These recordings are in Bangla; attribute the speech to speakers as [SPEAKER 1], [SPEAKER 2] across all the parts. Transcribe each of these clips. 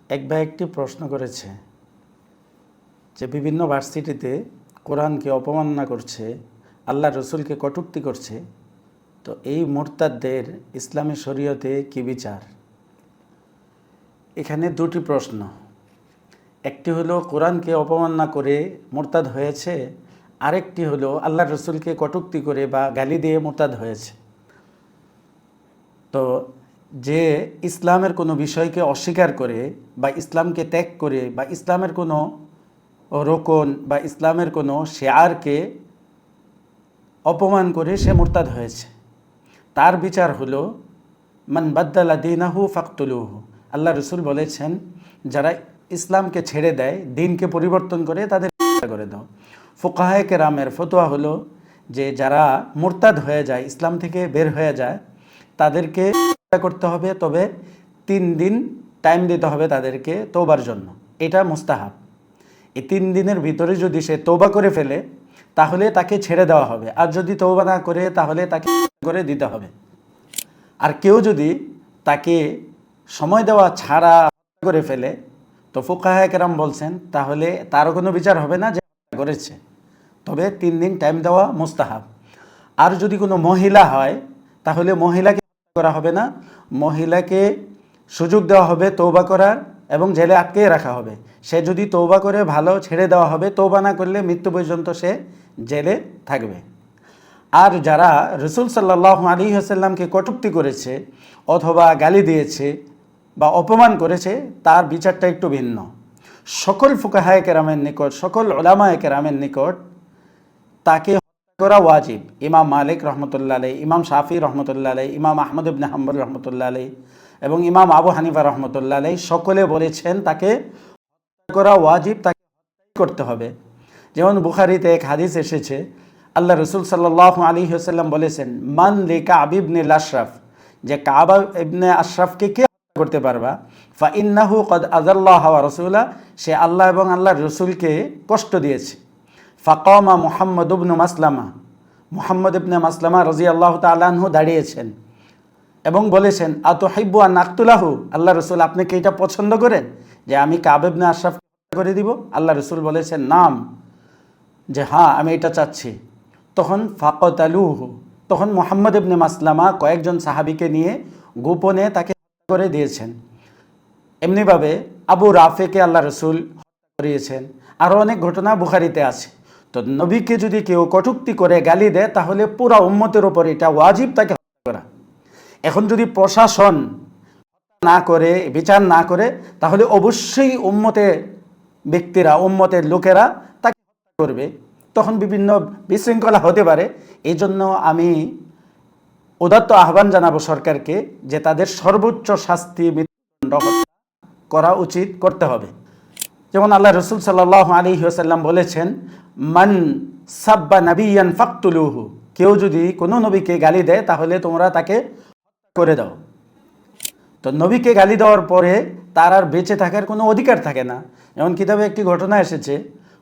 [SPEAKER 1] এক ভাই একটি প্রশ্ন করেছে যে বিভিন্ন ভার্সিটিতে কোরআনকে অপমাননা করছে, আল্লাহ রসুলকে কটূক্তি করছে, তো এই মুরতাদদের ইসলামী শরীয়তে কী বিচার? এখানে দুটি প্রশ্ন। একটি হলো কোরআনকে অপমাননা করে মুরতাদ হয়েছে, আরেকটি হলো আল্লাহ রসুলকে কটূক্তি করে বা গালি দিয়ে মুরতাদ হয়েছে। তো যে ইসলামের কোনো বিষয়কে অস্বীকার করে বা ইসলামকে ত্যাগ করে বা ইসলামের কোনো রোকন বা ইসলামের কোনো শেয়ারকে অপমান করে সে মুরতাদ হয়েছে, তার বিচার হলো মান বাদ্দালা দীনাহু ফাকতুলুহু। আল্লাহ রসুল বলেছেন, যারা ইসলামকে ছেড়ে দেয়, দিনকে পরিবর্তন করে, তাদের করে দাও। ফুকাহায়ে কেরামের ফতোয়া হলো যে যারা মুরতাদ হয়ে যায়, ইসলাম থেকে বের হয়ে যায়, তাদেরকে করতে হবে, তবে 3 দিন টাইম দিতে হবে তাদেরকে তওবার জন্য। এটা মুস্তাহাব। এই 3 দিনের ভিতরে যদি সে তওবা করে ফেলে তাহলে তাকে ছেড়ে দেওয়া হবে, আর যদি তওবা না করে তাহলে তাকে করে দিতে হবে। আর কেউ যদি তাকে সময় দেওয়া ছাড়া করে ফেলে, তো ফুকাহায়ে কেরাম বলছেন তাহলে তারও কোনো বিচার হবে না যে করেছে, তবে 3 দিন টাইম দেওয়া মুস্তাহাব। আর যদি কোনো মহিলা হয় তাহলে মহিলাকে করা হবে না, মহিলাকে সুযোগ দেওয়া হবে তওবা করার এবং জেলে আটকে রাখা হবে। সে যদি তওবা করে ভালো, ছেড়ে দেওয়া হবে, তওবা না করলে মৃত্যু পর্যন্ত সে জেলে থাকবে। আর যারা রাসূল সাল্লাল্লাহু আলাইহি ওয়াসাল্লামকে কটূক্তি করেছে অথবা গালি দিয়েছে বা অপমান করেছে, তার বিচারটা একটু ভিন্ন। সকল ফুকাহায়ে কেরামের নিকট, সকল উলামায়ে কেরামের নিকট তাকে করা ওয়াজিব। ইমাম মালিক রহমতুল্লাহ আলাইহি, ইমাম শাফি রহমতুল্লাহ আলাইহি, ইমাম আহমদ ইবনে হাম্বল রহমতুল্লাহ আলাইহি এবং ইমাম আবু হানিফা রহমতুল্লাহ আলাইহি সকলে বলেছেন তাকে করা ওয়াজিব, তাকে করতে হবে। যেমন বুখারীতে এক হাদিস এসেছে, আল্লাহ রসুল সাল্লাল্লাহু আলাইহি ওয়াসাল্লাম বলেছেন, মান লি কাব ইবনে আশরাফ, যে কাব ইবনে আশরাফকে কে করতে পারবা, ফা ইন্নাহু কদ আযাল্লাহ ওয়া রাসূলা, সে আল্লাহ এবং আল্লাহর রসুলকে কষ্ট দিয়েছে। ফাকামা মুহাম্মদ ইবনে মাসলামা, মুহাম্মদ ইবনে মাসলামা রাদিয়াল্লাহু তাআলা আনহু দাঁড়িয়েছেন এবং বলেছেন, আতুহিব্বু আন আকতুলাহু, আল্লাহ রসুল আপনি কি এটা পছন্দ করেন যে আমি কাব ইবনে আশরাফ করে দিব? আল্লাহ রসুল বলেছেন নাম, যে হ্যাঁ আমি এটা চাচ্ছি। তখন ফাকাতালুহু, তখন মুহাম্মদ ইবনে মাসলামা কয়েকজন সাহাবীকে নিয়ে গোপনে তাকে করে দিয়েছেন। এমনিভাবে আবু রাফেকে আল্লাহ রসুল হত্যা করিয়েছেন। আরও অনেক ঘটনা বুখারীতে আছে। তো নবীকে যদি কেউ কটূক্তি করে গালি দেয় তাহলে পুরা উম্মতের উপর এটা ওয়াজিব তাকে হত্যা করা। এখন যদি প্রশাসন না করে, বিচার না করে, তাহলে অবশ্যই উম্মতের ব্যক্তিরা, উম্মতের লোকেরা তাকে হত্যা করবে, তখন বিভিন্ন বিশৃঙ্খলা হতে পারে। এই জন্য আমি উদাত্ত আহ্বান জানাবো সরকারকে যে তাদের সর্বোচ্চ শাস্তি মৃত্যুদণ্ড করা উচিত, করতে হবে। যেমন আল্লাহ রসুল সাল্লাল্লাহু আলাইহি ওয়াসাল্লাম বলেছেন, মান সাব্বা নাবিয়ান ফাকতুলুহু, কেউ যদি কোনো নবীকে গালি দেয় তাহলে তোমরা তাকে হত্যা করে দাও। তো নবীকে গালি দেওয়ার পরে তার আর বেঁচে থাকার কোনো অধিকার থাকে না। যেমন কিতাবে একটি ঘটনা এসেছে,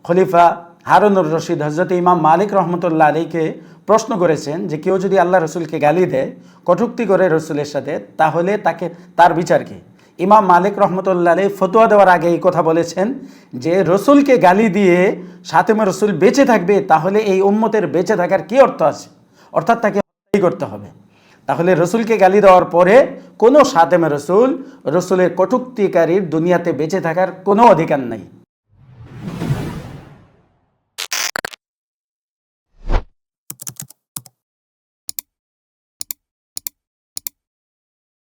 [SPEAKER 1] খলিফা হারুনুর রশিদ হযরত ইমাম মালিক রহমতুল্লাহ আলাইহিকে প্রশ্ন করেছেন যে কেউ যদি আল্লাহ রসুলকে গালি দেয়, কটূক্তি করে রসুলের সাথে, তাহলে তার বিচার কি? ইমাম মালিক রহমতুল্লাহ আলাইহি ফতোয়া দেওয়ার আগে এই কথা বলেছেন যে রসুলকে গালি দিয়ে সাতেমে রসুল বেঁচে থাকবে, তাহলে এই উম্মতের বেঁচে থাকার কি অর্থ আছে? অর্থাৎ তাকে হত্যা করতে হবে। তাহলে রসুলকে গালি দেওয়ার পরে কোনো সাতেমে রসুল, রসুলের কটূক্তিকারীর দুনিয়াতে বেঁচে থাকার কোনো অধিকার নাই।